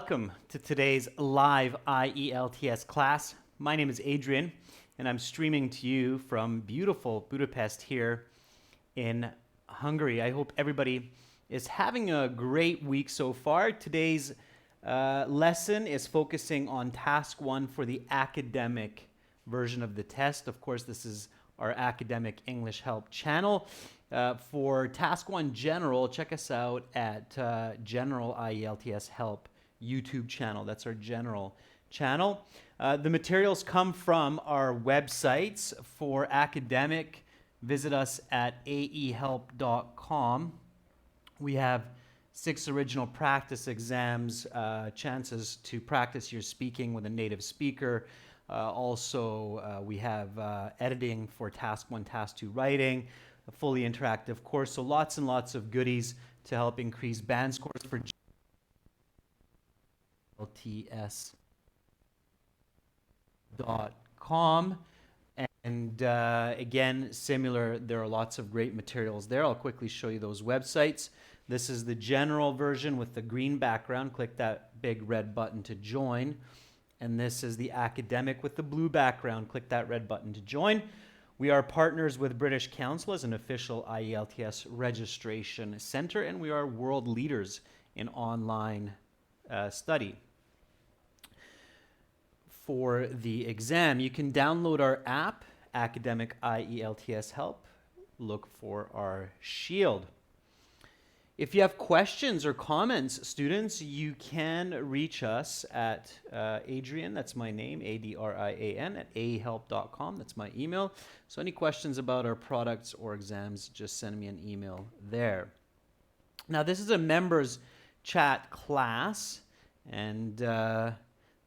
welcome to today's live IELTS class. My name is Adrian, and I'm streaming to you from beautiful Budapest here in Hungary. I hope everybody is having a great week so far. Today's lesson is focusing on task 1 for the academic version of the test. Of course, this is our academic English help channel. For task 1 general, check us out at General IELTS Help YouTube channel. That's our general channel. The materials come from our websites. For academic, visit us at aehelp.com. We have 6 original practice exams, chances to practice your speaking with a native speaker. Also, we have editing for task 1, task 2 writing, a fully interactive course. So lots and lots of goodies to help increase band scores for IELTS.com. And again, similar, there are lots of great materials there. I'll quickly show you those websites. This is the general version with the green background. Click that big red button to join. And this is the academic with the blue background. Click that red button to join. We are partners with British Council as an official IELTS registration center, and we are world leaders in online study. For the exam, you can download our app, Academic IELTS Help. Look for our shield. If you have questions or comments, students, you can reach us at Adrian, that's my name, Adrian, at aehelp.com. That's my email. So any questions about our products or exams, just send me an email there. Now, this is a members chat class, and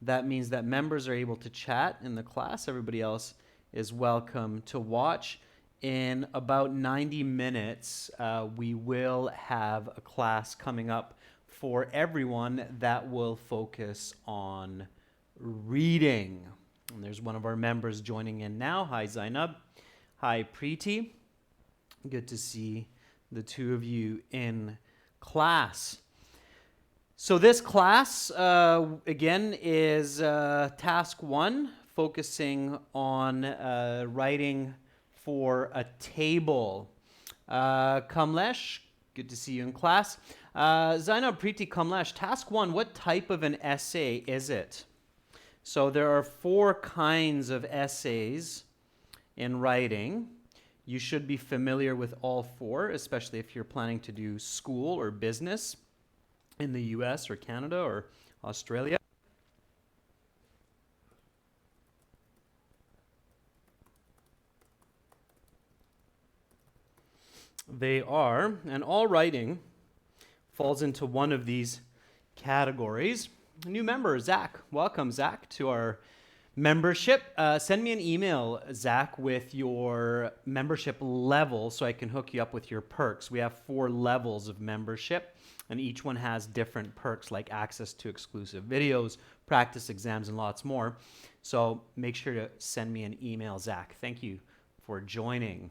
that means that members are able to chat in the class. Everybody else is welcome to watch. In about 90 minutes, we will have a class coming up for everyone that will focus on reading. And there's one of our members joining in now. Hi, Zainab. Hi, Preeti. Good to see the two of you in class. So this class, again, is task 1, focusing on writing for a table. Kamlesh, good to see you in class. Zainab, Preeti, Kamlesh, task 1, what type of an essay is it? So there are 4 kinds of essays in writing. You should be familiar with all 4, especially if you're planning to do school or business in the US or Canada or Australia. They are, and all writing falls into one of these categories. A new member, Zach. Welcome, Zach, to our membership. Send me an email, Zach, with your membership level so I can hook you up with your perks. We have 4 levels of membership, and each one has different perks like access to exclusive videos, practice exams, and lots more. So make sure to send me an email, Zach. Thank you for joining.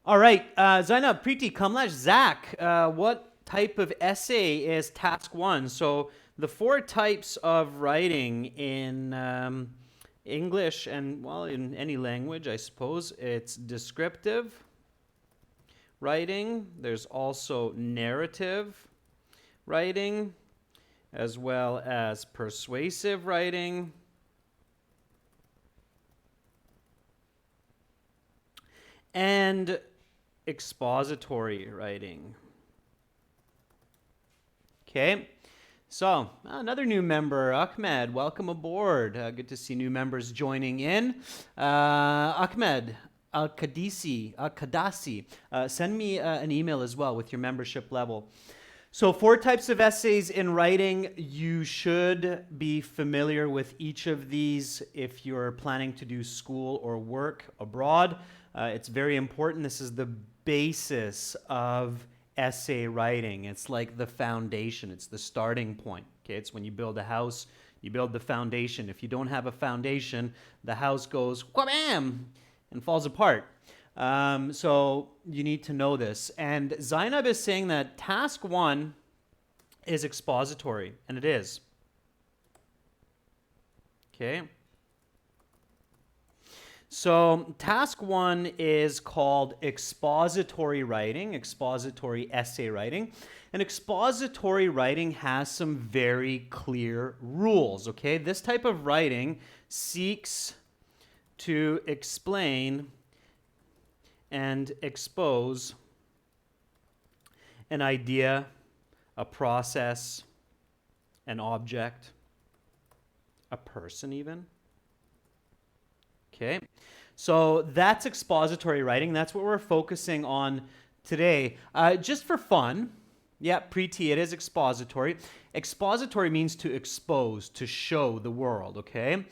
All right, Zainab, Preeti, Kamlesh, Zach, what type of essay is task 1? So the 4 types of writing in English and, well, in any language, I suppose, it's descriptive writing. There's also narrative writing, as well as persuasive writing. And expository writing. Okay, so another new member, Ahmed, welcome aboard. Good to see new members joining in. Ahmed Al-Kadasi, send me an email as well with your membership level. So 4 types of essays in writing. You should be familiar with each of these if you're planning to do school or work abroad. It's very important. This is the basis of essay writing. It's like the foundation. It's the starting point. Okay, it's when you build a house, you build the foundation. If you don't have a foundation, the house goes wham and falls apart. So you need to know this. And Zainab is saying that task 1 is expository, and it is. Okay. So task 1 is called expository writing, expository essay writing. And expository writing has some very clear rules, okay? This type of writing seeks to explain and expose an idea, a process, an object, a person even. Okay, so that's expository writing. That's what we're focusing on today. Just for fun, yeah, pre-T, it is expository. Expository means to expose, to show the world, okay?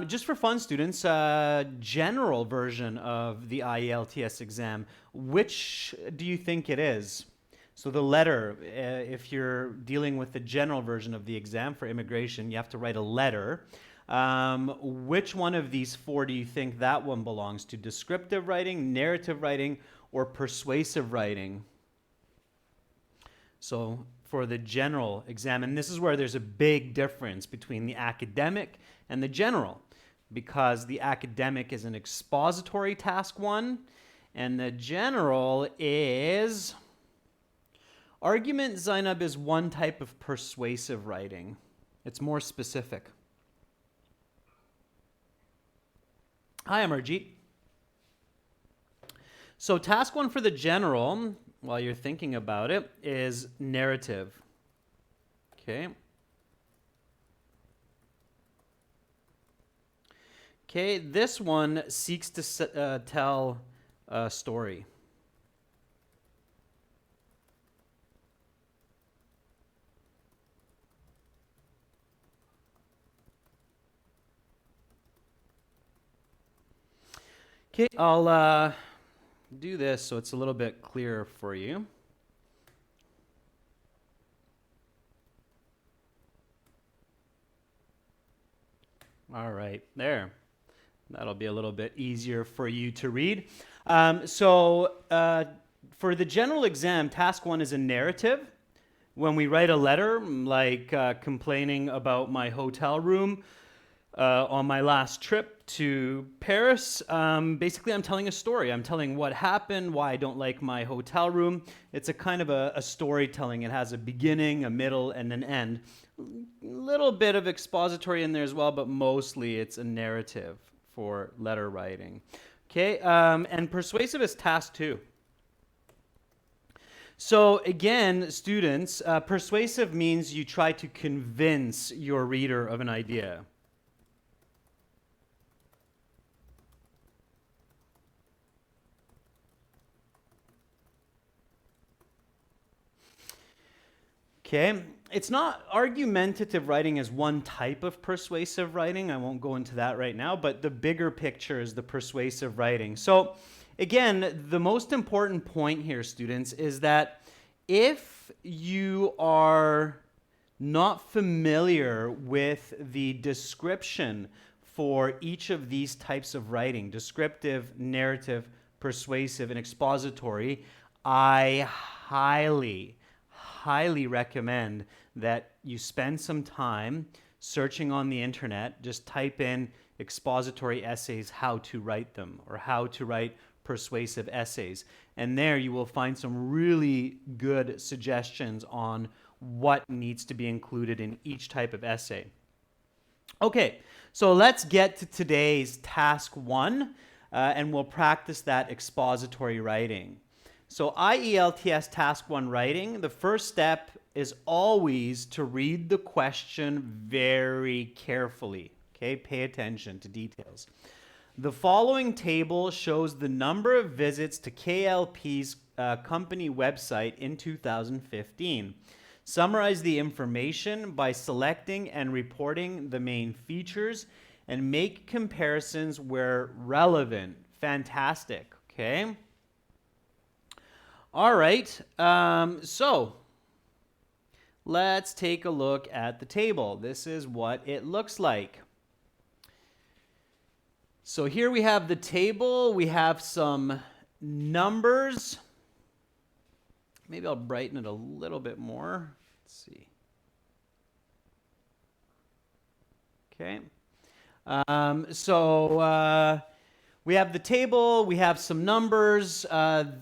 Just for fun, students, general version of the IELTS exam, which do you think it is? So the letter, if you're dealing with the general version of the exam for immigration, you have to write a letter. Which one of these 4 do you think that one belongs to? Descriptive writing, narrative writing, or persuasive writing? So for the general exam, and this is where there's a big difference between the academic and the general, because the academic is an expository task 1, and the general is... Argument, Zainab, is one type of persuasive writing. It's more specific. Hi, Amarjeet. So task 1 for the general, while you're thinking about it, is narrative. Okay. Okay, this one seeks to tell a story. Okay, I'll do this so it's a little bit clearer for you. All right, there. That'll be a little bit easier for you to read. For the general exam, task 1 is a narrative. When we write a letter, like complaining about my hotel room on my last trip to Paris, basically I'm telling a story. I'm telling what happened, why I don't like my hotel room. It's a kind of a storytelling. It has a beginning, a middle, and an end. A little bit of expository in there as well, but mostly it's a narrative for letter writing. Okay, and persuasive is task 2. So again, students, persuasive means you try to convince your reader of an idea. Okay, it's not argumentative writing as one type of persuasive writing. I won't go into that right now, but the bigger picture is the persuasive writing. So again, the most important point here, students, is that if you are not familiar with the description for each of these types of writing, descriptive, narrative, persuasive, and expository, I highly recommend that you spend some time searching on the internet. Just type in expository essays, how to write them, or how to write persuasive essays. And there you will find some really good suggestions on what needs to be included in each type of essay. Okay, so let's get to today's task 1, and we'll practice that expository writing. So IELTS task 1 writing, the first step is always to read the question very carefully. Okay, pay attention to details. The following table shows the number of visits to KLP's company website in 2015. Summarize the information by selecting and reporting the main features and make comparisons where relevant. Fantastic, okay? All right, so let's take a look at the table. This is what it looks like. So here we have the table. We have some numbers. Maybe I'll brighten it a little bit more. Let's see. Okay. We have the table, we have some numbers.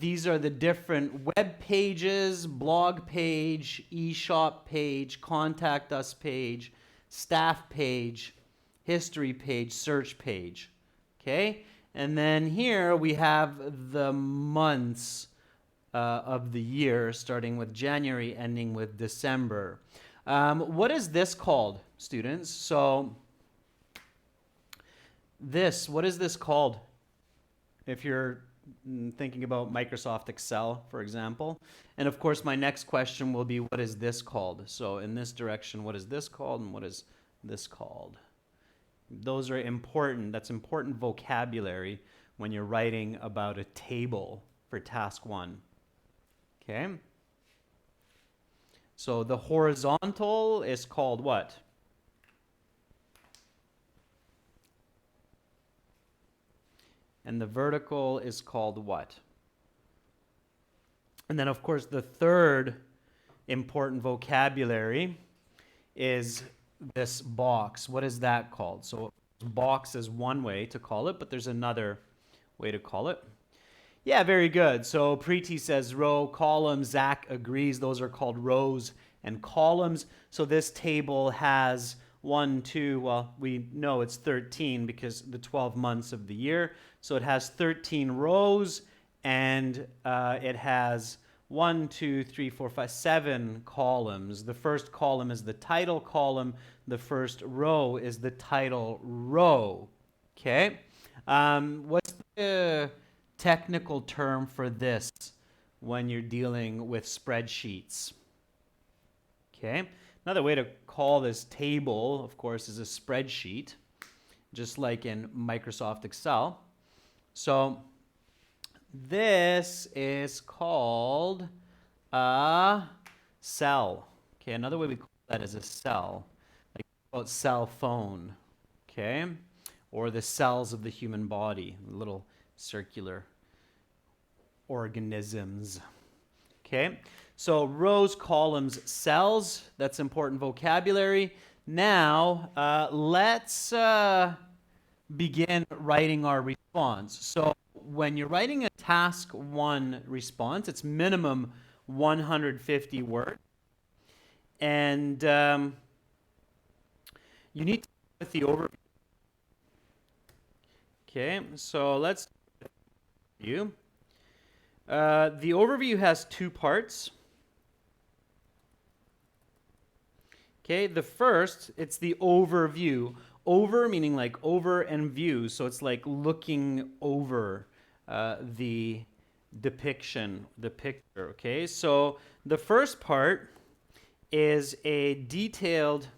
These are the different web pages, blog page, eShop page, contact us page, staff page, history page, search page. Okay? And then here we have the months of the year, starting with January, ending with December. What is this called, students? So what is this called? If you're thinking about Microsoft Excel, for example. And of course, my next question will be, what is this called? So in this direction, what is this called and what is this called? Those are important. That's important vocabulary when you're writing about a table for task 1. Okay? So the horizontal is called what? And the vertical is called what? And then, of course, the third important vocabulary is this box. What is that called? So box is one way to call it, but there's another way to call it. Yeah, very good. So Preeti says row, column. Zach agrees. Those are called rows and columns. So this table has 1, 2, well, we know it's 13 because the 12 months of the year. So it has 13 rows and it has 1, 2, 3, 4, 5, 7 columns. The first column is the title column. The first row is the title row. Okay? What's the technical term for this when you're dealing with spreadsheets? Okay? Another way to call this table, of course, is a spreadsheet, just like in Microsoft Excel. So this is called a cell. Okay, another way we call that is a cell, like about cell phone. Okay, or the cells of the human body, little circular organisms. Okay, so rows, columns, cells, that's important vocabulary. Now, let's begin writing our response. So when you're writing a task 1 response, it's minimum 150 words. And you need to start with the overview. Okay, so let's review. The overview has 2 parts. Okay, the first, it's the overview. Over meaning like over and view, so it's like looking over the depiction, the picture. Okay, so the first part is a detailed,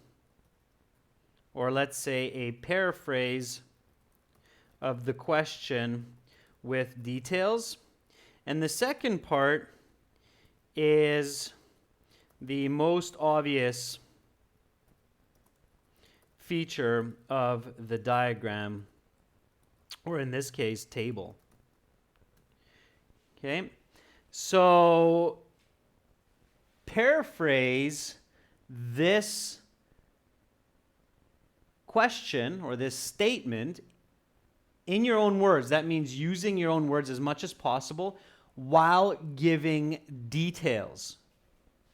or let's say a paraphrase of the question with details. And the second part is the most obvious feature of the diagram, or in this case, table. Okay, so paraphrase this question or this statement in your own words. That means using your own words as much as possible while giving details.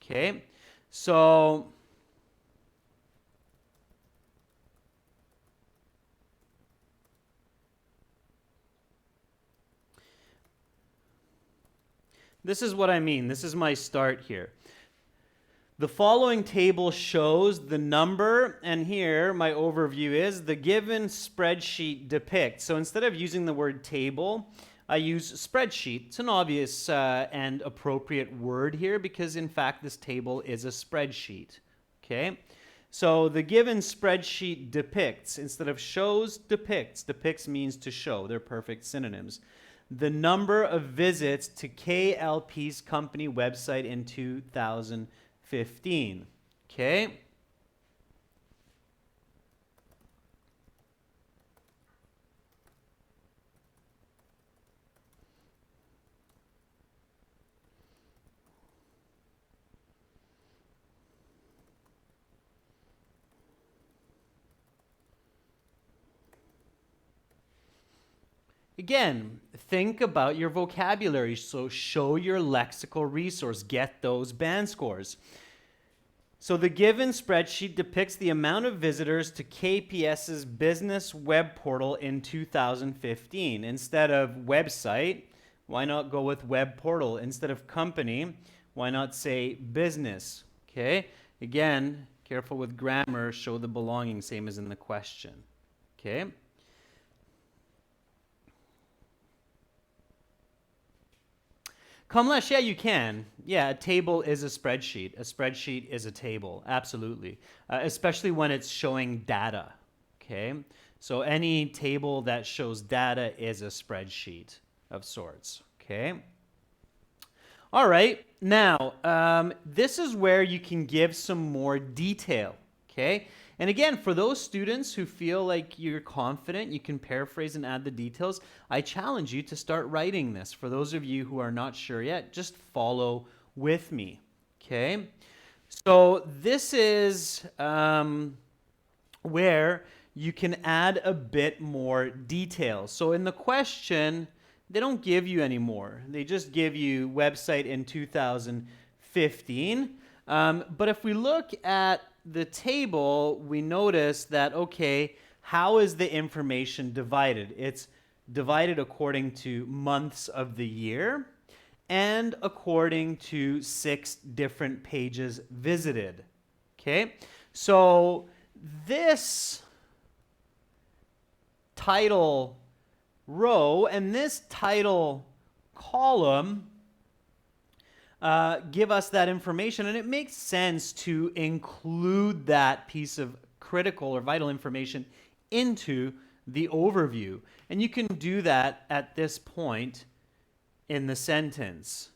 Okay, so this is what I mean. This is my start here. The following table shows the number, and here my overview is the given spreadsheet depicts. So instead of using the word table, I use spreadsheet. It's an obvious and appropriate word here because in fact this table is a spreadsheet. Okay? So the given spreadsheet depicts, instead of shows, depicts. Depicts means to show. They're perfect synonyms. The number of visits to KLP's company website in 2015. Okay? Again, think about your vocabulary. So show your lexical resource. Get those band scores. So the given spreadsheet depicts the amount of visitors to KPS's business web portal in 2015. Instead of website, why not go with web portal? Instead of company, why not say business? Okay? Again, careful with grammar, show the belonging, same as in the question. Okay? Kamlesh, yeah, you can. Yeah, a table is a spreadsheet. A spreadsheet is a table, absolutely. Especially when it's showing data, okay? So any table that shows data is a spreadsheet of sorts, okay? All right, now, this is where you can give some more detail, okay? And again, for those students who feel like you're confident, you can paraphrase and add the details, I challenge you to start writing this. For those of you who are not sure yet, just follow with me, okay? So this is where you can add a bit more detail. So in the question, they don't give you any more. They just give you website in 2015. But if we look at the table, we notice that, okay, how is the information divided? It's divided according to months of the year and according to 6 different pages visited. Okay, so this title row and this title column give us that information, and it makes sense to include that piece of critical or vital information into the overview. And you can do that at this point in the sentence.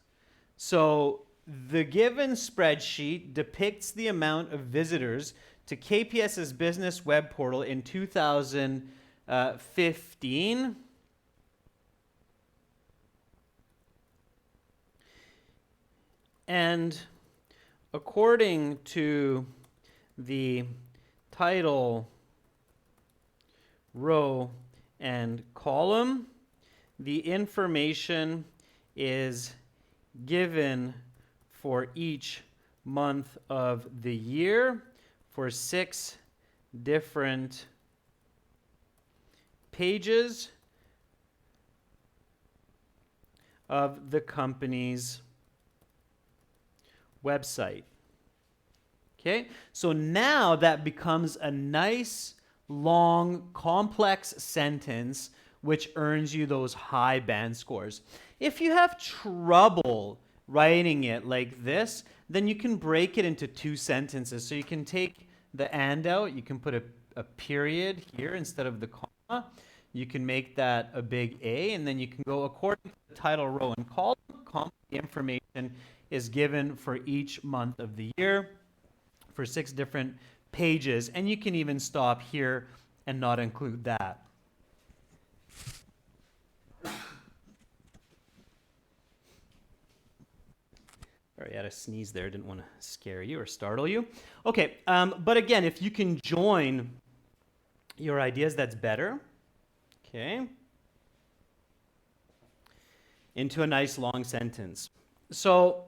So the given spreadsheet depicts the amount of visitors to KPS's business web portal in 2015. And according to the title row and column, the information is given for each month of the year for 6 different pages of the company's website. Okay, so now that becomes a nice, long, complex sentence which earns you those high band scores. If you have trouble writing it like this, then you can break it into 2 sentences. So you can take the and out, you can put a period here instead of the comma. You can make that a big A, and then you can go according to the title row and column. The information is given for each month of the year for 6 different pages, and you can even stop here and not include that. Sorry, I had a sneeze there. Didn't want to scare you or startle you. Okay, but again, if you can join your ideas, that's better. Okay. Into a nice long sentence. So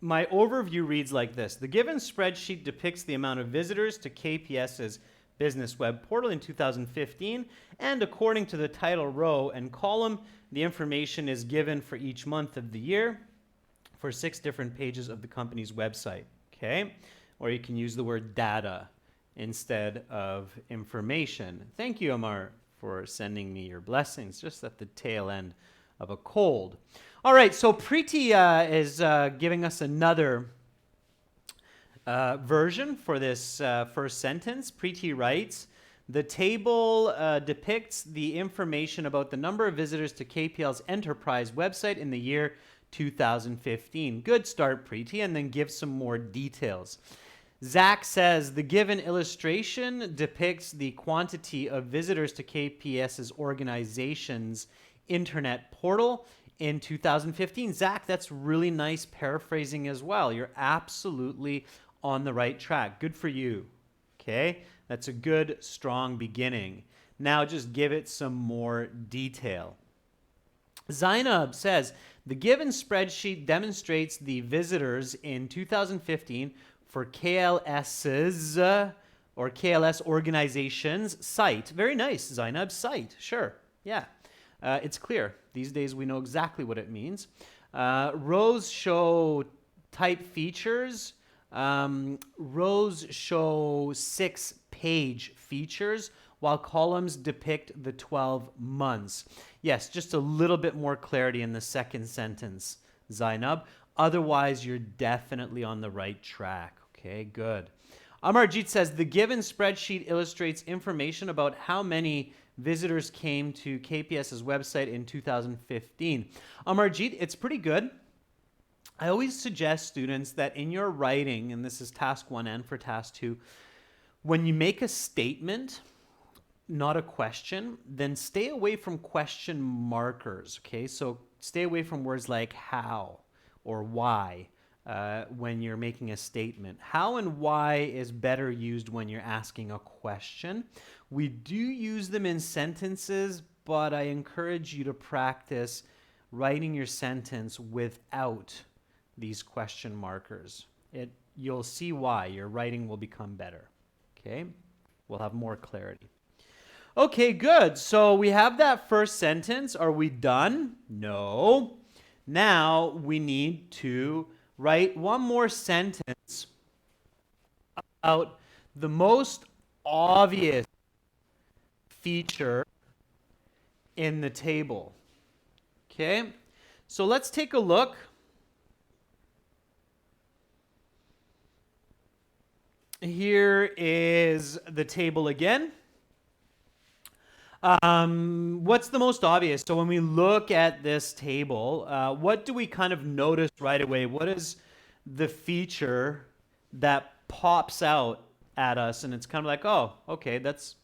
my overview reads like this. The given spreadsheet depicts the amount of visitors to KPS's business web portal in 2015, and according to the title row and column, the information is given for each month of the year for 6 different pages of the company's website, okay? Or you can use the word data instead of information. Thank you, Amar, for sending me your blessings just at the tail end of a cold. All right, so Preeti is giving us another version for this first sentence. Preeti writes, the table depicts the information about the number of visitors to KPL's enterprise website in the year 2015. Good start, Preeti, and then give some more details. Zach says, the given illustration depicts the quantity of visitors to KPS's organization's internet portal in 2015. Zach, that's really nice paraphrasing as well. You're absolutely on the right track. Good for you. Okay? That's a good, strong beginning. Now just give it some more detail. Zainab says, the given spreadsheet demonstrates the visitors in 2015 for KLS's or KLS organization's site. Very nice, Zainab. Site, sure. Yeah, it's clear. These days we know exactly what it means. Rows show type features. Rows show 6-page features, while columns depict the 12 months. Yes, just a little bit more clarity in the second sentence, Zainab. Otherwise, you're definitely on the right track. Okay, good. Amarjit says, the given spreadsheet illustrates information about how many visitors came to KPS's website in 2015. Amarjit, it's pretty good. I always suggest students that in your writing, and this is task 1 and for task 2, when you make a statement, not a question, then stay away from question markers, okay? So stay away from words like how or why when you're making a statement. How and why is better used when you're asking a question. We do use them in sentences, but I encourage you to practice writing your sentence without these question markers. You'll see why. Your writing will become better, okay? We'll have more clarity. Okay, good. So we have that first sentence. Are we done? No. Now we need to write one more sentence about the most obvious feature in the table. Okay, so let's take a look. Here is the table again. What's the most obvious? So when we look at this table, what do we kind of notice right away? What is the feature that pops out at us? And it's kind of like, oh, okay, that's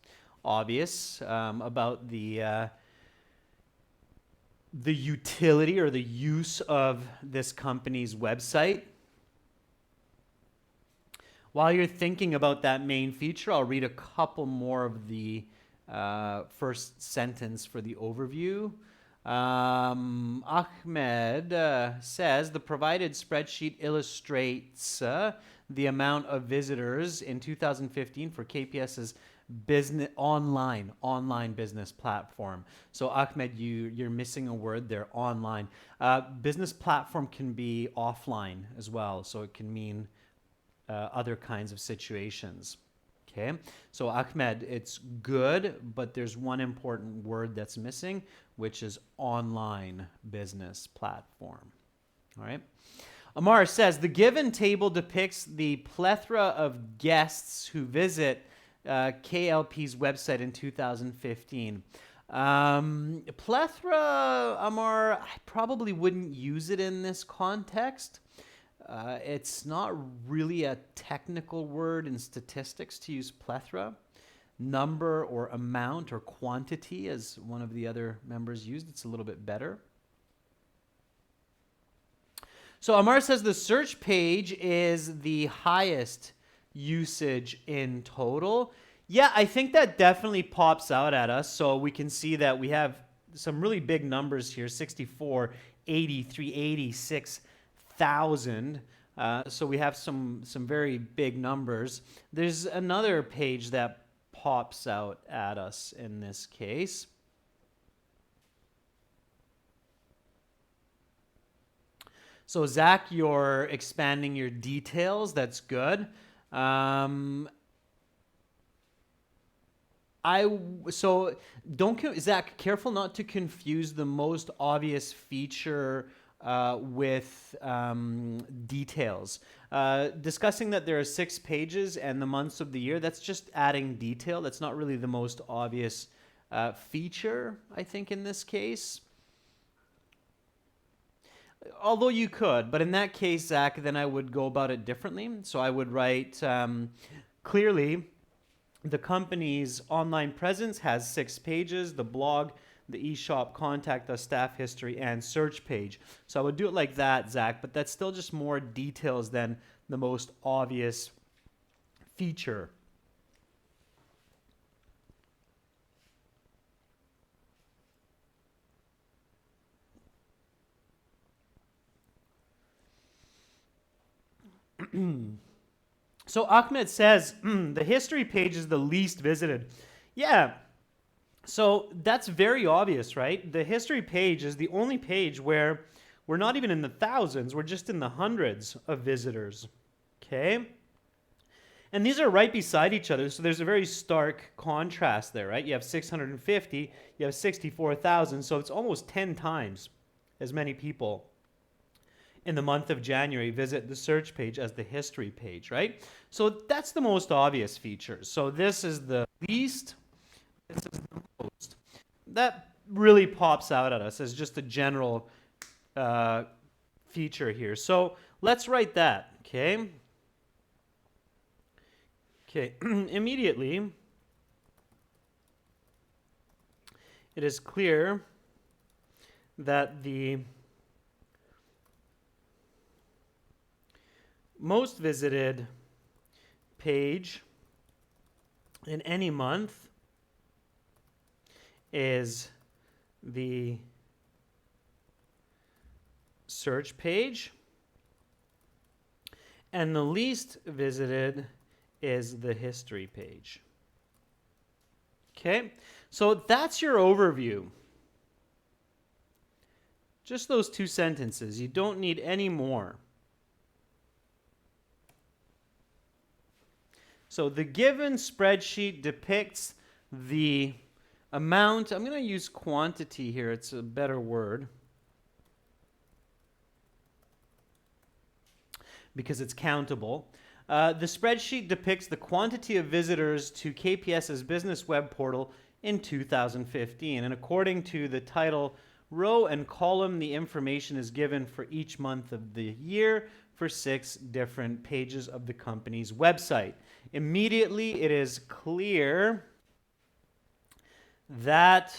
obvious about the utility or the use of this company's website. While you're thinking about that main feature, I'll read a couple more of the first sentence for the overview. Ahmed says the provided spreadsheet illustrates the amount of visitors in 2015 for KPS's business online business platform. So Ahmed, you're missing a word there, online. Business platform can be offline as well, so it can mean other kinds of situations. Okay, so Ahmed, it's good, but there's one important word that's missing, which is online business platform. All right. Amar says, the given table depicts the plethora of guests who visit KLP's website in 2015. Plethora, Amar, I probably wouldn't use it in this context. It's not really a technical word in statistics to use plethora. Number or amount or quantity, as one of the other members used, it's a little bit better. So Amar says the search page is the highest usage in total. Yeah, I think that definitely pops out at us. So we can see that we have some really big numbers here, 64, 80, 380, 6,000. So we have some very big numbers. There's another page that pops out at us in this case. So Zach, you're expanding your details. That's good. Zach, careful not to confuse the most obvious feature with details. Discussing that there are 6 pages and the months of the year, that's just adding detail. That's not really the most obvious feature, I think, in this case. Although you could, but in that case, Zach, then I would go about it differently. So I would write, clearly, the company's online presence has 6 pages, the blog, the eShop, contact us, staff history, and search page. So I would do it like that, Zach, but that's still just more details than the most obvious feature. So Ahmed says the history page is the least visited. Yeah, so that's very obvious, right? The history page is the only page where we're not even in the thousands, we're just in the hundreds of visitors. Okay? And these are right beside each other, so there's a very stark contrast there, right? You have 650, you have 64,000, so it's almost 10 times as many people in the month of January visit the search page as the history page, right? So that's the most obvious feature. So this is the least, this is the most. That really pops out at us as just a general feature here. So let's write that, okay? Okay, immediately, it is clear that the most visited page in any month is the search page, and the least visited is the history page. Okay, so that's your overview. Just those two sentences. You don't need any more. So the given spreadsheet depicts the amount. I'm going to use quantity here. It's a better word because it's countable. The spreadsheet depicts the quantity of visitors to KPS's business web portal in 2015. And according to the title row and column, the information is given for each month of the year for 6 different pages of the company's website. Immediately, it is clear that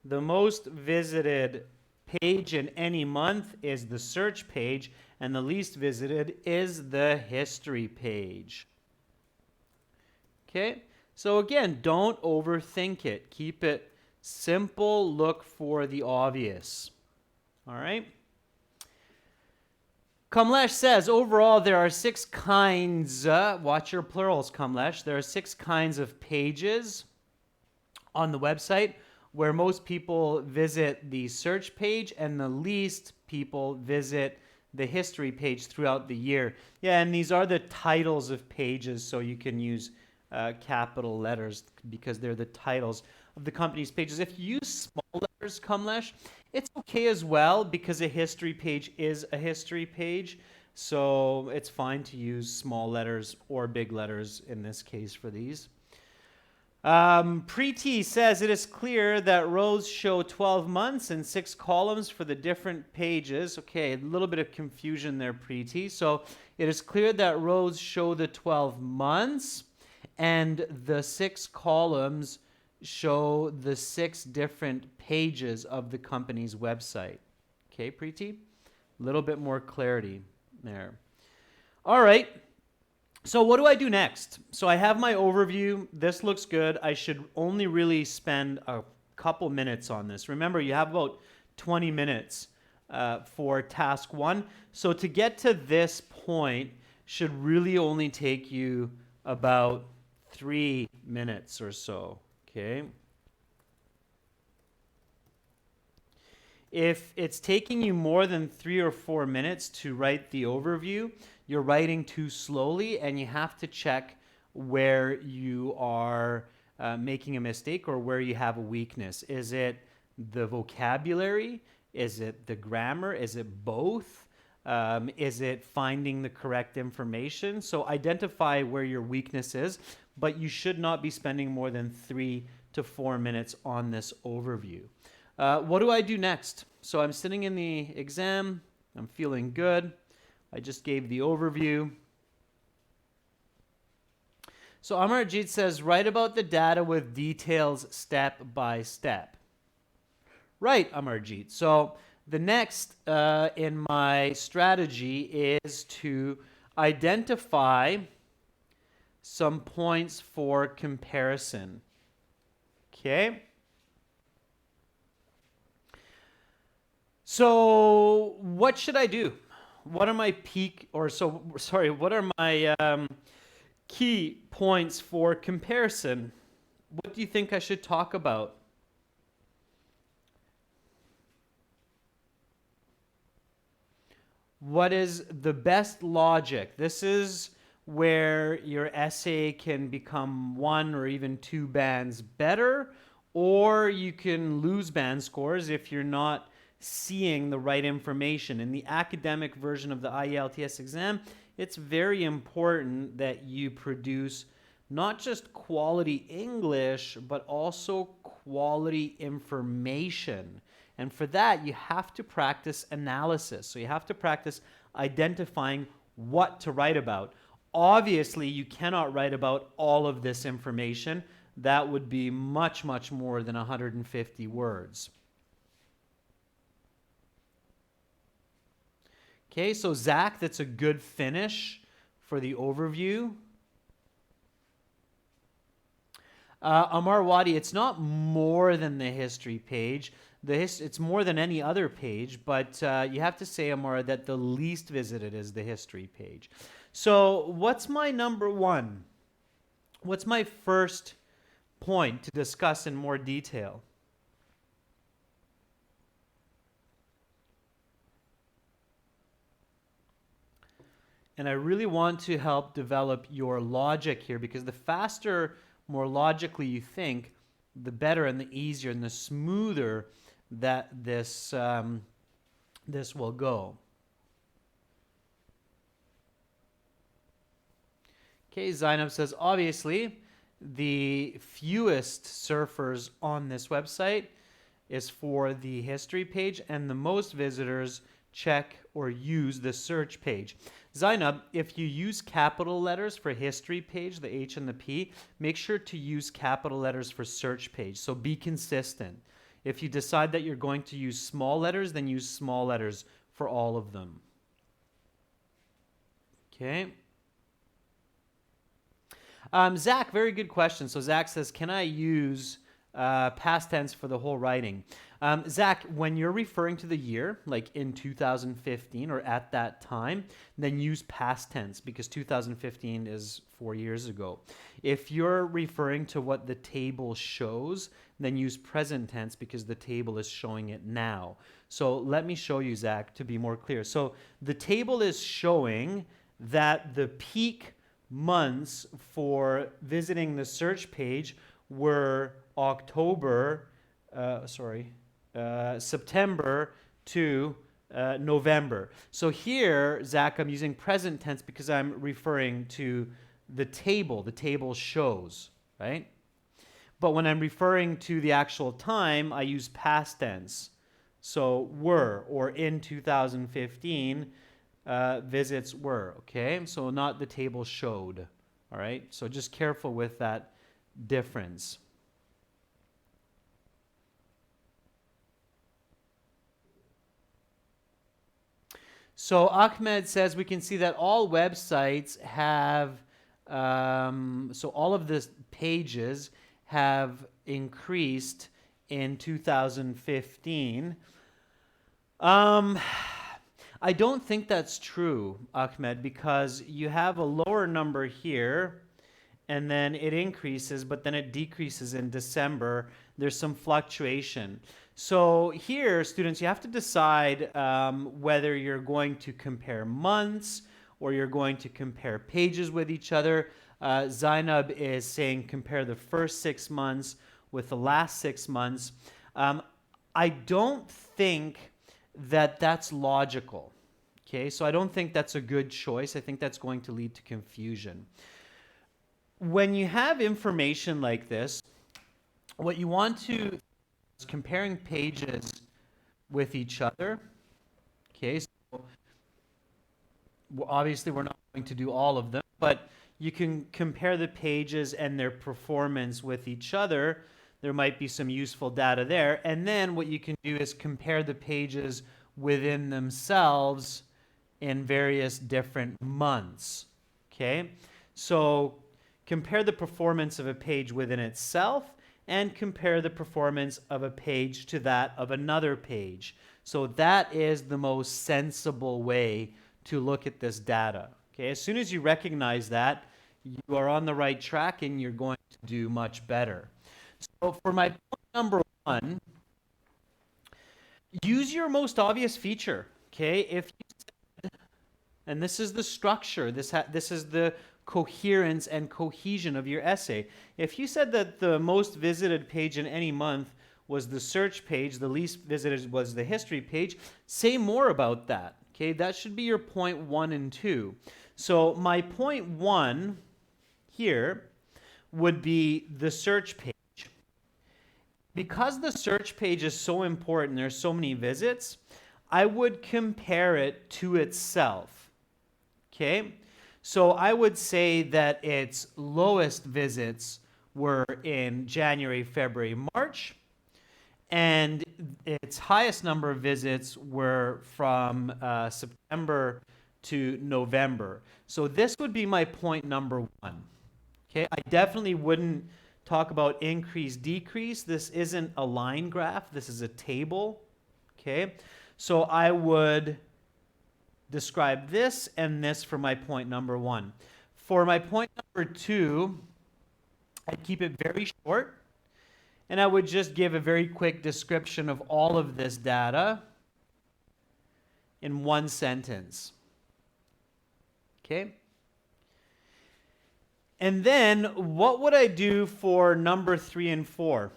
the most visited page in any month is the search page, and the least visited is the history page. Okay, so again, don't overthink it. Keep it simple. Look for the obvious. All right. Kamlesh says, overall, there are 6 kinds, watch your plurals, Kamlesh. There are 6 kinds of pages on the website where most people visit the search page and the least people visit the history page throughout the year. Yeah, and these are the titles of pages, so you can use capital letters because they're the titles of the company's pages. If you use small letters, Kamlesh, it's okay as well because a history page is a history page. So it's fine to use small letters or big letters in this case for these. Preeti says it is clear that rows show 12 months and 6 columns for the different pages. Okay, a little bit of confusion there, Preeti. So it is clear that rows show the 12 months and the 6 columns show the 6 different pages of the company's website. Okay, Preeti? A little bit more clarity there. All right. So what do I do next? So I have my overview. This looks good. I should only really spend a couple minutes on this. Remember, you have about 20 minutes for task 1. So to get to this point should really only take you about 3 minutes or so. Okay. If it's taking you more than 3 or 4 minutes to write the overview, you're writing too slowly and you have to check where you are making a mistake or where you have a weakness. Is it the vocabulary? Is it the grammar? Is it both? Is it finding the correct information? So identify where your weakness is, but you should not be spending more than 3 to 4 minutes on this overview. What do I do next? So I'm sitting in the exam. I'm feeling good. I just gave the overview. So Amarjit says, write about the data with details step by step. Right, Amarjit. So the next in my strategy is to identify some points for comparison. Okay? So what should I do? what are my what are my key points for comparison? What do you think I should talk about? What is the best logic? This is where your essay can become one or even two bands better, or you can lose band scores if you're not seeing the right information. In the academic version of the IELTS exam, it's very important that you produce not just quality English, but also quality information. And for that, you have to practice analysis. So you have to practice identifying what to write about. Obviously, you cannot write about all of this information. That would be much, much more than 150 words. Okay, so Zach, that's a good finish for the overview. Amar Wadi, it's not more than the history page. It's more than any other page, but you have to say, Amar, that the least visited is the history page. So what's my number one? What's my first point to discuss in more detail? And I really want to help develop your logic here, because the faster, more logically you think, the better and the easier and the smoother that this will go. Okay, Zainab says, obviously, the fewest surfers on this website is for the history page, and the most visitors check or use the search page. Zainab, if you use capital letters for history page, the H and the P, make sure to use capital letters for search page. So be consistent. If you decide that you're going to use small letters, then use small letters for all of them. Okay. Zach, very good question. So Zach says, can I use past tense for the whole writing? Zach, when you're referring to the year, like in 2015 or at that time, then use past tense, because 2015 is 4 years ago. If you're referring to what the table shows, then use present tense, because the table is showing it now. So let me show you, Zach, to be more clear. So the table is showing that the peak months for visiting the search page were September to November. So here, Zach, I'm using present tense because I'm referring to the table. The table shows, right? But when I'm referring to the actual time, I use past tense. So were, or in 2015, visits were, okay? So not the table showed, all right? So just careful with that difference. So Ahmed says we can see that all websites have, so all of the pages have increased in 2015. I don't think that's true, Ahmed, because you have a lower number here, and then it increases, but then it decreases in December. There's some fluctuation. So here, students, you have to decide whether you're going to compare months or you're going to compare pages with each other. Zainab is saying compare the first 6 months with the last 6 months. I don't think that that's logical. Okay, so I don't think that's a good choice. I think that's going to lead to confusion. When you have information like this, what you want to is comparing pages with each other. Okay, so obviously we're not going to do all of them, but you can compare the pages and their performance with each other. There might be some useful data there. And then what you can do is compare the pages within themselves in various different months. Okay, so compare the performance of a page within itself and compare the performance of a page to that of another page. So that is the most sensible way to look at this data. Okay, as soon as you recognize that, you are on the right track and you're going to do much better. So for my point number one, use your most obvious feature. Okay, if you, and this is the structure, this is the coherence and cohesion of your essay. If you said that the most visited page in any month was the search page, the least visited was the history page, say more about that. Okay, that should be your point 1 and 2. So my point 1 here would be the search page. Because the search page is so important, there's so many visits, I would compare it to itself. Okay? So I would say that its lowest visits were in January, February, March, and its highest number of visits were from September to November. So this would be my point number 1. Okay, I definitely wouldn't talk about increase, decrease. This isn't a line graph. This is a table. Okay, so I would describe this and this for my point number 1. For my point number 2, I'd keep it very short, and I would just give a very quick description of all of this data in one sentence. Okay? And then what would I do for number 3 and 4?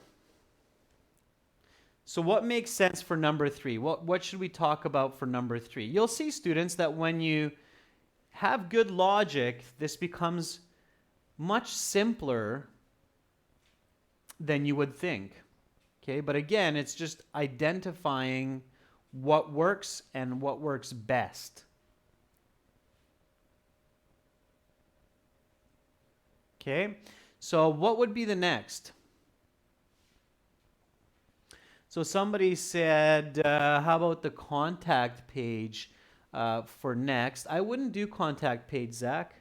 So what makes sense for number 3? What should we talk about for number 3? You'll see, students, that when you have good logic, this becomes much simpler than you would think. Okay, but again, it's just identifying what works and what works best. Okay, so what would be the next? So somebody said, how about the contact page for next? I wouldn't do contact page, Zach.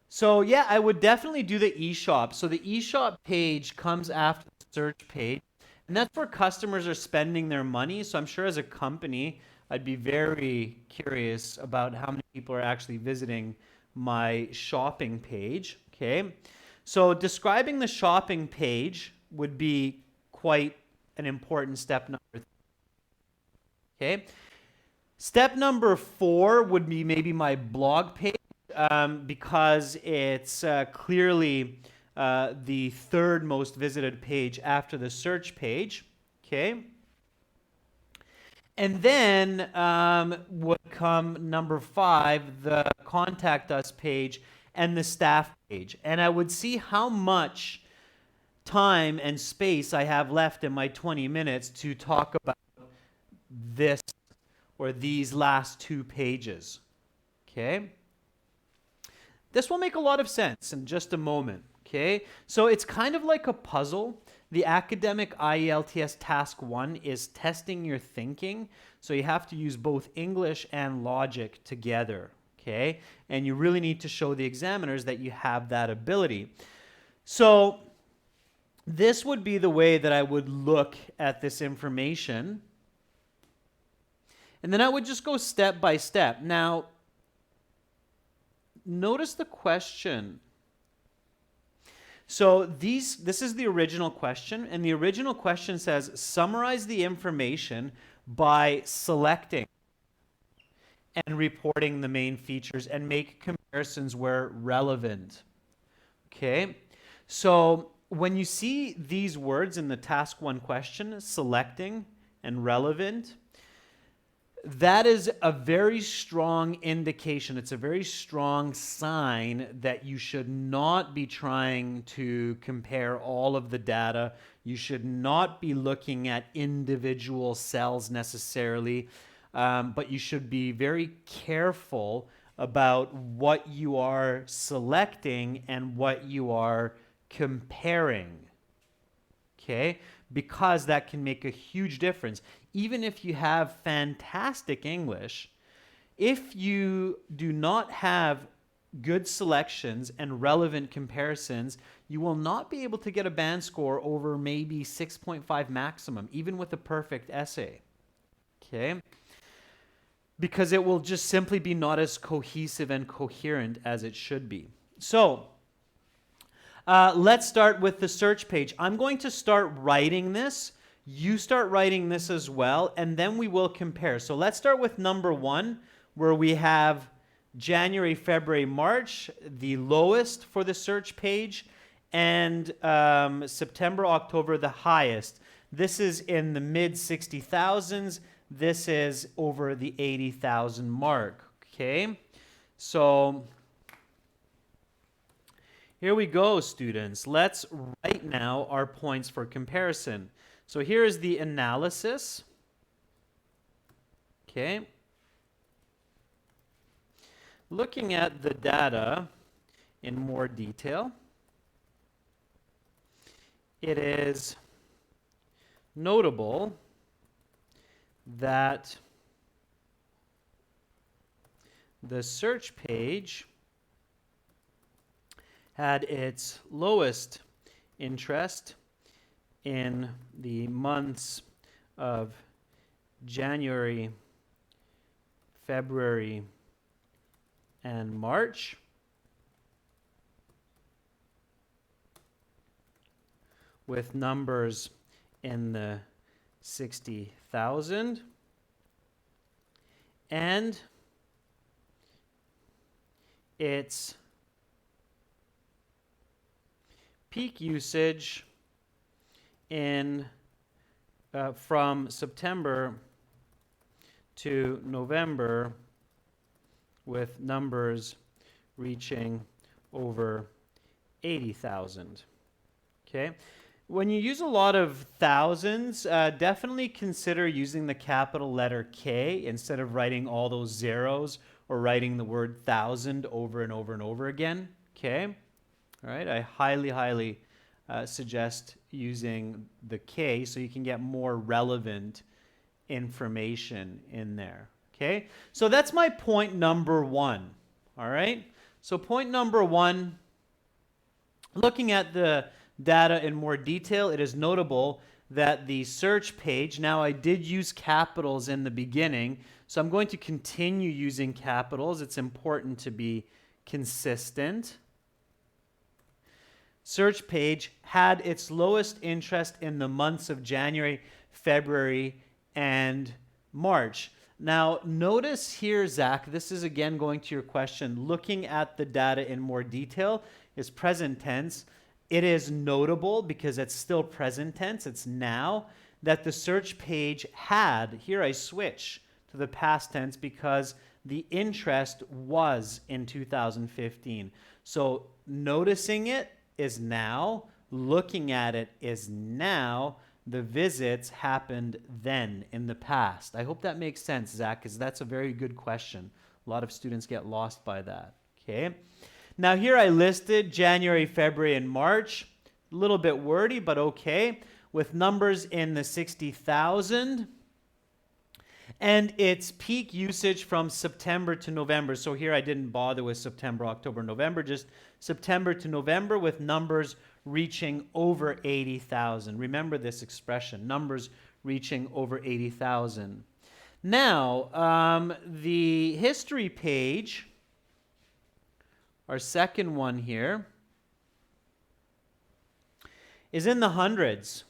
So yeah, I would definitely do the eShop. So the eShop page comes after the search page, and that's where customers are spending their money. So I'm sure as a company, I'd be very curious about how many people are actually visiting my shopping page. Okay, so describing the shopping page would be quite an important step number 3. Okay, step number 4 would be maybe my blog page. Because it's clearly the third most visited page after the search page. Okay. And then would come number 5, the contact us page and the staff page. And I would see how much time and space I have left in my 20 minutes to talk about this or these last 2 pages. Okay. This will make a lot of sense in just a moment, okay? So it's kind of like a puzzle. The academic IELTS task 1 is testing your thinking. So you have to use both English and logic together, okay? And you really need to show the examiners that you have that ability. So this would be the way that I would look at this information. And then I would just go step by step. Now, notice the question. So this is the original question, and the original question says, summarize the information by selecting and reporting the main features and make comparisons where relevant. Okay, so when you see these words in the task 1 question, selecting and relevant, that is a very strong indication. It's a very strong sign that you should not be trying to compare all of the data. You should not be looking at individual cells necessarily, but you should be very careful about what you are selecting and what you are comparing. Okay? Because that can make a huge difference. Even if you have fantastic English, if you do not have good selections and relevant comparisons, you will not be able to get a band score over maybe 6.5 maximum, even with a perfect essay. Okay? because it will just simply be not as cohesive and coherent as it should be. So let's start with the search page. I'm going to start writing this. You start writing this as well, and then we will compare. So let's start with number 1, where we have January, February, March, the lowest for the search page, and September, October, the highest. This is in the mid 60,000s. This is over the 80,000 mark. Okay, so here we go, students. Let's write now our points for comparison. So here is the analysis. Okay. Looking at the data in more detail, it is notable that the search page had its lowest interest in the months of January, February, and March, with numbers in the 60,000, and its peak usage in from September to November, with numbers reaching over 80,000. Okay. When you use a lot of thousands, definitely consider using the capital letter K instead of writing all those zeros or writing the word thousand over and over and over again. Okay. All right. I highly suggest using the K so you can get more relevant information in there. Okay, so that's my point number 1. All right, so point number 1, looking at the data in more detail, it is notable that the search page, now I did use capitals in the beginning, so I'm going to continue using capitals. It's important to be consistent. Search page had its lowest interest in the months of January, February, and March. Now, notice here, Zach, this is again going to your question. Looking at the data in more detail is present tense. It is notable because it's still present tense. It's now that the search page had, here I switch to the past tense because the interest was in 2015. So noticing it is now, looking at it is now, the visits happened then in the past. I hope that makes sense, Zach, because that's a very good question. A lot of students get lost by that. Okay. Now here I listed January, February, and March. A little bit wordy, but okay. With numbers in the 60,000. And its peak usage from September to November. So here I didn't bother with September, October, November, just September to November with numbers reaching over 80,000. Remember this expression, numbers reaching over 80,000. Now, the history page, our second one here, is in the hundreds.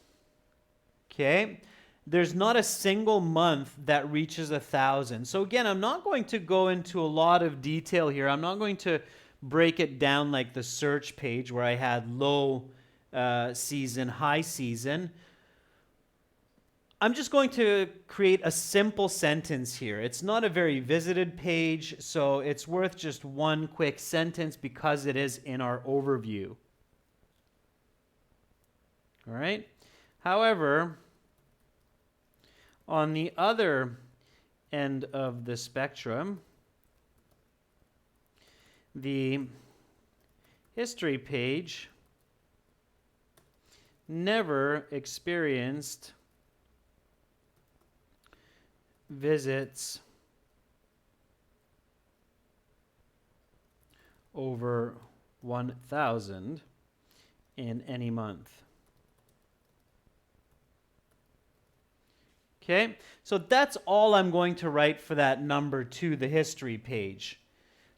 Okay? There's not a single month that reaches 1,000. So again, I'm not going to go into a lot of detail here. I'm not going to break it down like the search page where I had low season, high season. I'm just going to create a simple sentence here. It's not a very visited page, so it's worth just one quick sentence because it is in our overview. All right? However, on the other end of the spectrum, the history page never experienced visits over 1,000 in any month. Okay, so that's all I'm going to write for that number 2, the history page.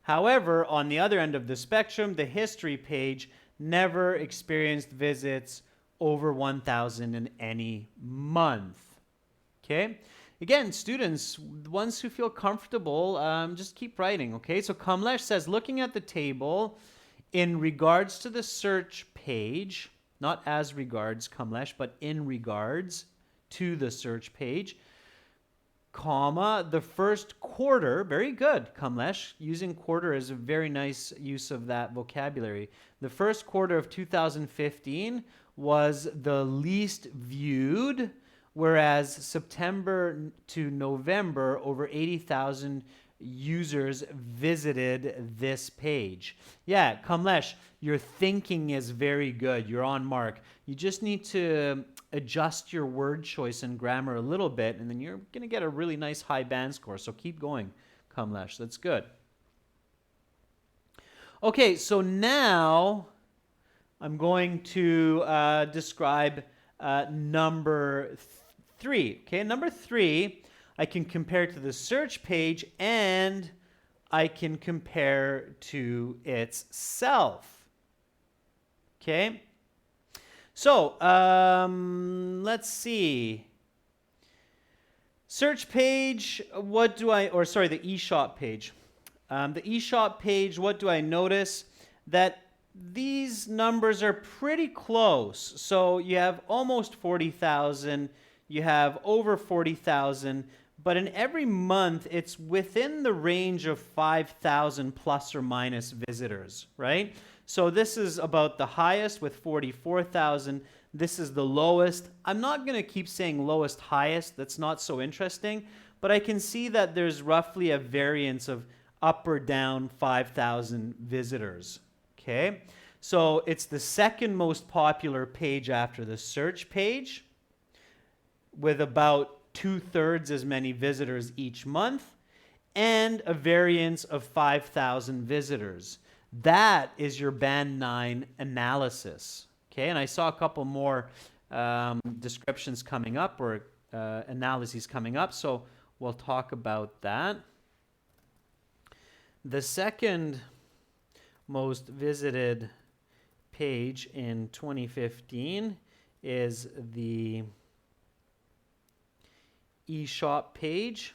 However, on the other end of the spectrum, the history page never experienced visits over 1,000 in any month. Okay? Again, students, ones who feel comfortable, just keep writing. Okay? So Kamlesh says, looking at the table, in regards to the search page, not as regards Kamlesh, but in regards to the search page, comma, the first quarter, very good, Kamlesh. Using quarter is a very nice use of that vocabulary. The first quarter of 2015 was the least viewed, whereas September to November, over 80,000 users visited this page. Yeah, Kamlesh, your thinking is very good. You're on mark. You just need to adjust your word choice and grammar a little bit, and then you're going to get a really nice high band score. So keep going, Kamlesh. That's good. Okay, so now I'm going to describe number 3. Okay, number 3, I can compare to the search page and I can compare to itself. Okay, so let's see. Search page, what do I, or sorry, the eShop page. The eShop page, what do I notice? That these numbers are pretty close. So you have almost 40,000, you have over 40,000, but in every month it's within the range of 5,000 plus or minus visitors, right? So this is about the highest with 44,000. This is the lowest. I'm not going to keep saying lowest, highest. That's not so interesting, but I can see that there's roughly a variance of up or down 5,000 visitors. Okay, so it's the second most popular page after the search page, with about 2/3 as many visitors each month, and a variance of 5,000 visitors. That is your Band 9 analysis. Okay, and I saw a couple more descriptions coming up, or analyses coming up, so we'll talk about that. The second most visited page in 2015 is the eShop page.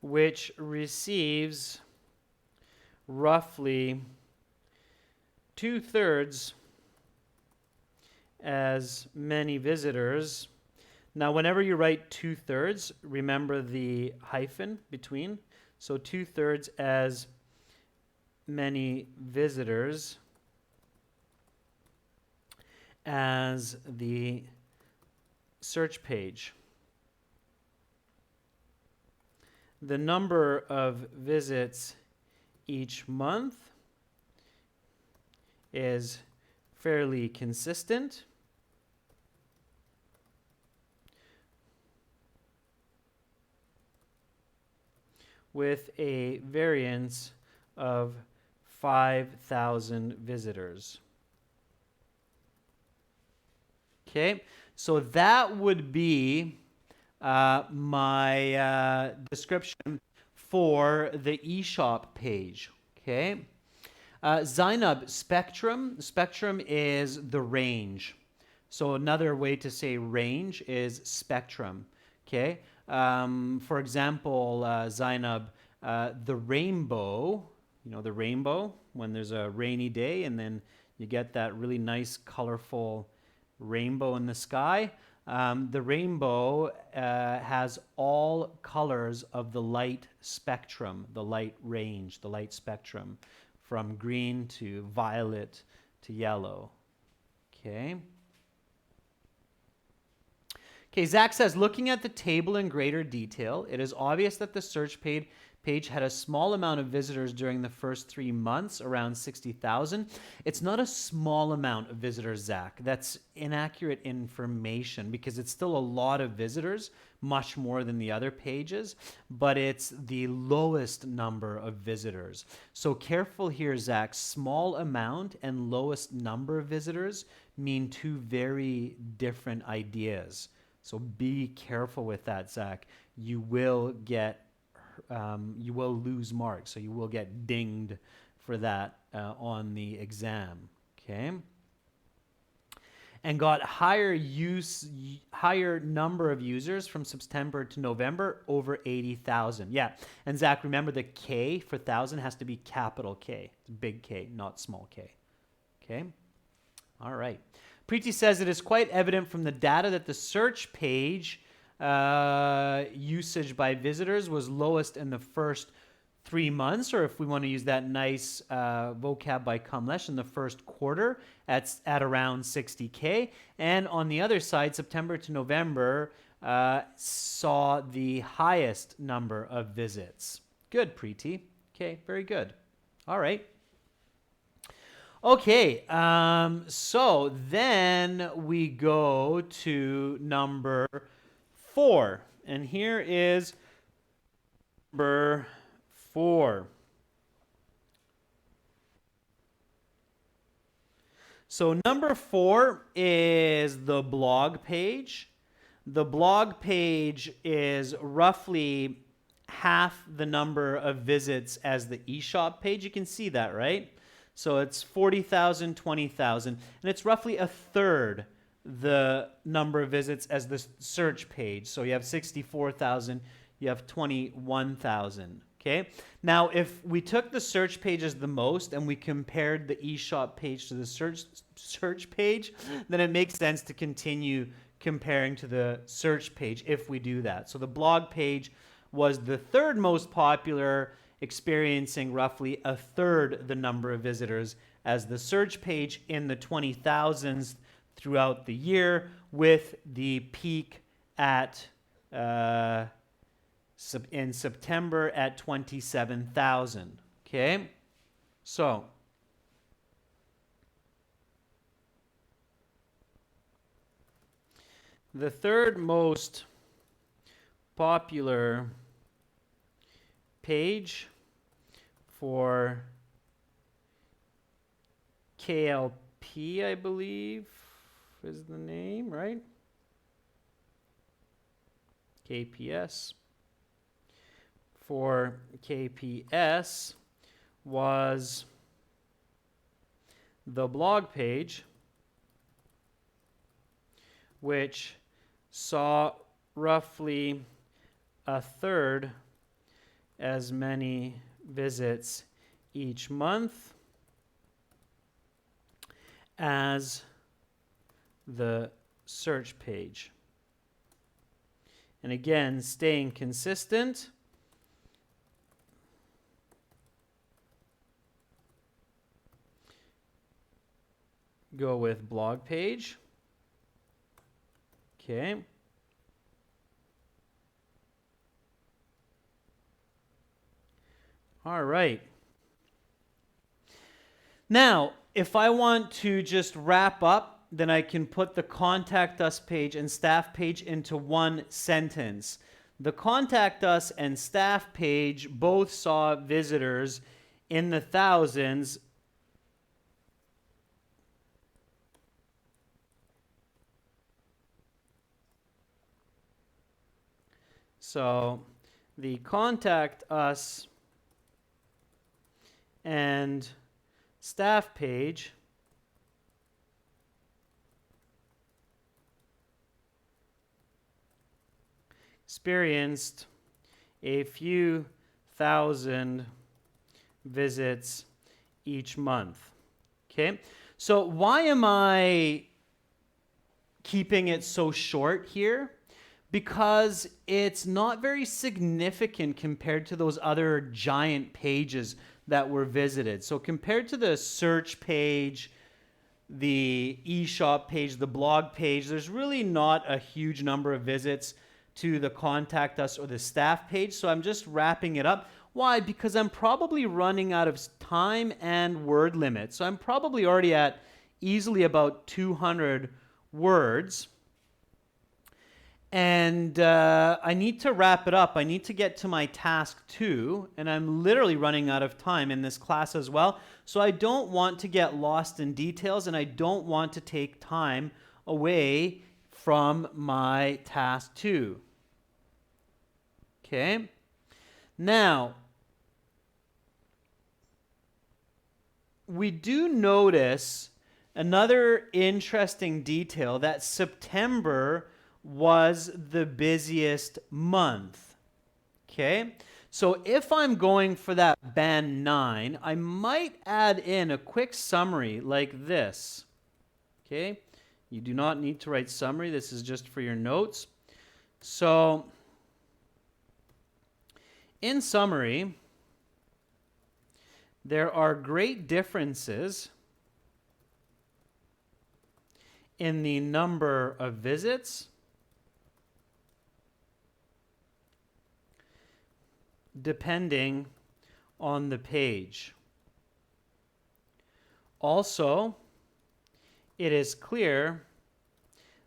Which receives roughly 2/3 as many visitors. Now, whenever you write 2/3, remember the hyphen between. So 2/3 as many visitors as the search page. The number of visits each month is fairly consistent. With a variance of 5,000 visitors. Okay, so that would be my description for the eShop page. Okay, Zainab, spectrum. Spectrum is the range. So another way to say range is spectrum. Okay, for example, Zainab, the rainbow. You know the rainbow when there's a rainy day and then you get that really nice colorful rainbow in the sky. The rainbow has all colors of the light spectrum, the light range, the light spectrum, from green to violet to yellow. Okay. Okay, Zach says, looking at the table in greater detail, it is obvious that the search page had a small amount of visitors during the first 3 months, around 60,000. It's not a small amount of visitors, Zach. That's inaccurate information because it's still a lot of visitors, much more than the other pages, but it's the lowest number of visitors. So careful here, Zach. Small amount and lowest number of visitors mean two very different ideas. So be careful with that, Zach. You will lose marks, so you will get dinged for that on the exam. Okay. And got higher number of users from September to November, over 80,000. Yeah, and Zach, remember the K for 1,000 has to be capital K. It's big K, not small k. Okay, all right. Preeti says it is quite evident from the data that the search page usage by visitors was lowest in the first 3 months, or if we want to use that nice vocab by Kamlesh, in the first quarter at around 60K. And on the other side, September to November saw the highest number of visits. Good, Preeti. Okay, very good. All right. Okay, so then we go to number 4. And here is number 4. So number 4 is the blog page. The blog page is roughly half the number of visits as the eShop page. You can see that, right? So it's 40,000, 20,000, and it's roughly a third the number of visits as the search page. So you have 64,000, you have 21,000. Okay. Now, if we took the search page as the most and we compared the eShop page to the search page, then it makes sense to continue comparing to the search page if we do that. So the blog page was the third most popular, experiencing roughly a third the number of visitors as the search page in the 20,000s throughout the year, with the peak at in September at 27,000. Okay, so the third most popular page for KLP, I believe, is the name, right? KPS. For KPS was the blog page, which saw roughly a third as many visits each month as the search page. And again, staying consistent, go with blog page. Okay. All right. Now, if I want to just wrap up, then I can put the contact us page and staff page into one sentence. The contact us and staff page both saw visitors in the thousands. So the contact us and staff page experienced a few thousand visits each month. Okay, so why am I keeping it so short here? Because it's not very significant compared to those other giant pages that were visited. So compared to the search page, the eShop page, the blog page, there's really not a huge number of visits to the contact us or the staff page. So I'm just wrapping it up. Why? Because I'm probably running out of time and word limit. So I'm probably already at easily about 200 words. And I need to wrap it up. I need to get to my task 2, and I'm literally running out of time in this class as well. So I don't want to get lost in details, and I don't want to take time away from my task 2. Okay? Now, we do notice another interesting detail that September was the busiest month. Okay? So if I'm going for that band 9, I might add in a quick summary like this. Okay? You do not need to write summary. This is just for your notes. So, in summary, there are great differences in the number of visits depending on the page. Also, it is clear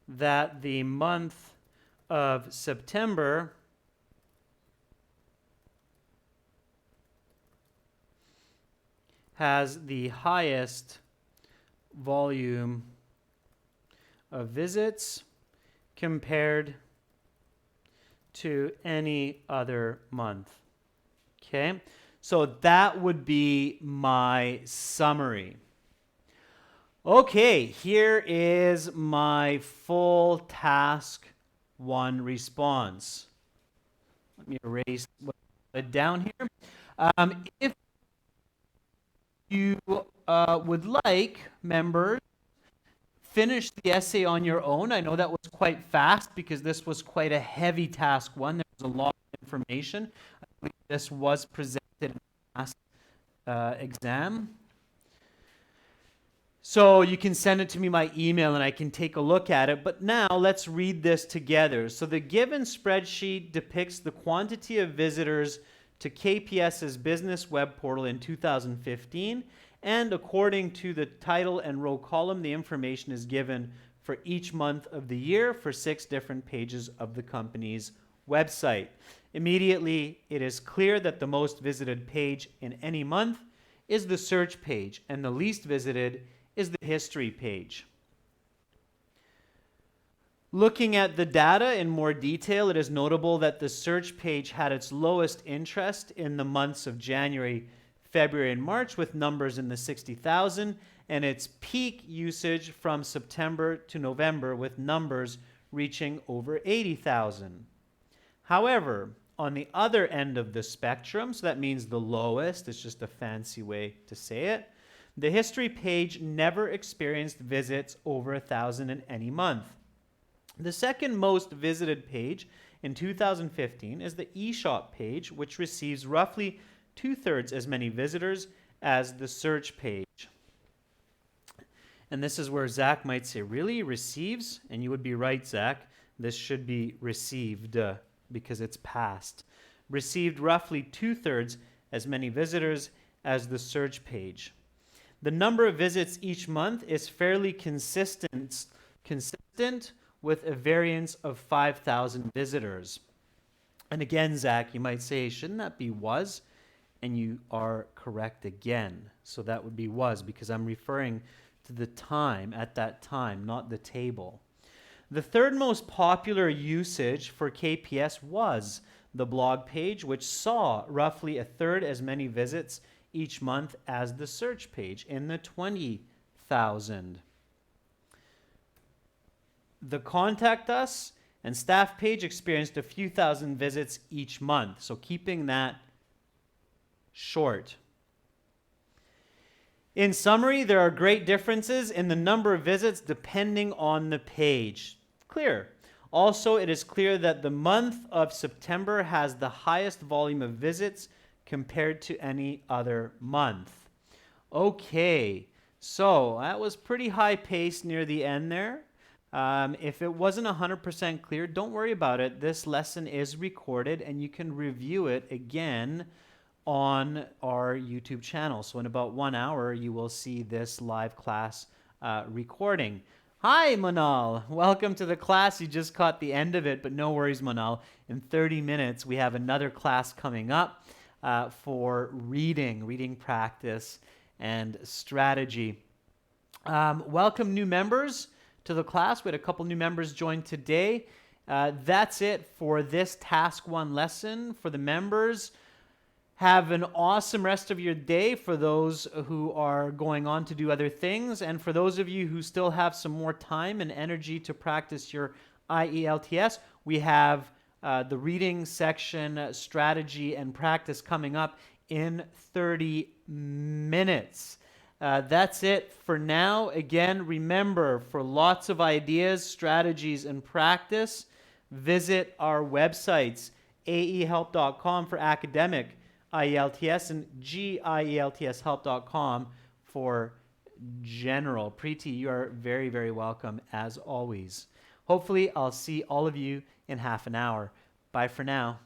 that the month of September has the highest volume of visits compared to any other month. Okay, so that would be my summary. Okay, here is my full task 1 response. Let me erase it down here. If you would like, members, finish the essay on your own. I know that was quite fast because this was quite a heavy task 1. There was a lot of information. I believe this was presented in the last exam. So you can send it to me by email and I can take a look at it. But now let's read this together. So the given spreadsheet depicts the quantity of visitors to KPS's business web portal in 2015. And according to the title and row column, the information is given for each month of the year for 6 different pages of the company's website. Immediately, it is clear that the most visited page in any month is the search page, and the least visited is the history page. Looking at the data in more detail, it is notable that the search page had its lowest interest in the months of January, February, and March with numbers in the 60,000, and its peak usage from September to November with numbers reaching over 80,000. However, on the other end of the spectrum, so that means the lowest, it's just a fancy way to say it, the history page never experienced visits over 1,000 in any month. The second most visited page in 2015 is the eShop page, which receives roughly 2/3 as many visitors as the search page. And this is where Zach might say, really? Receives? And you would be right, Zach. This should be received because it's past. Received roughly 2/3 as many visitors as the search page. The number of visits each month is fairly consistent with a variance of 5,000 visitors. And again, Zach, you might say, shouldn't that be was? And you are correct again. So that would be was because I'm referring to the time at that time, not the table. The third most popular usage for KPS was the blog page, which saw roughly 1/3 as many visits each month as the search page in the 20,000. The Contact Us and Staff page experienced a few thousand visits each month, so keeping that short. In summary, there are great differences in the number of visits depending on the page. Clear. Also, it is clear that the month of September has the highest volume of visits compared to any other month. Okay, so that was pretty high pace near the end there. If it wasn't 100% clear, don't worry about it. This lesson is recorded and you can review it again on our YouTube channel. So in about 1 hour, you will see this live class recording. Hi, Manal. Welcome to the class. You just caught the end of it, but no worries, Manal. In 30 minutes, we have another class coming up for reading practice, and strategy. Welcome new members to the class. We had a couple new members join today. That's it for this Task 1 lesson for the members. Have an awesome rest of your day for those who are going on to do other things. And for those of you who still have some more time and energy to practice your IELTS, we have the reading section, strategy, and practice coming up in 30 minutes. That's it for now. Again, remember, for lots of ideas, strategies, and practice, visit our websites, aehelp.com for academic IELTS and gieltshelp.com for general. Preeti, you are very, very welcome as always. Hopefully, I'll see all of you in half an hour. Bye for now.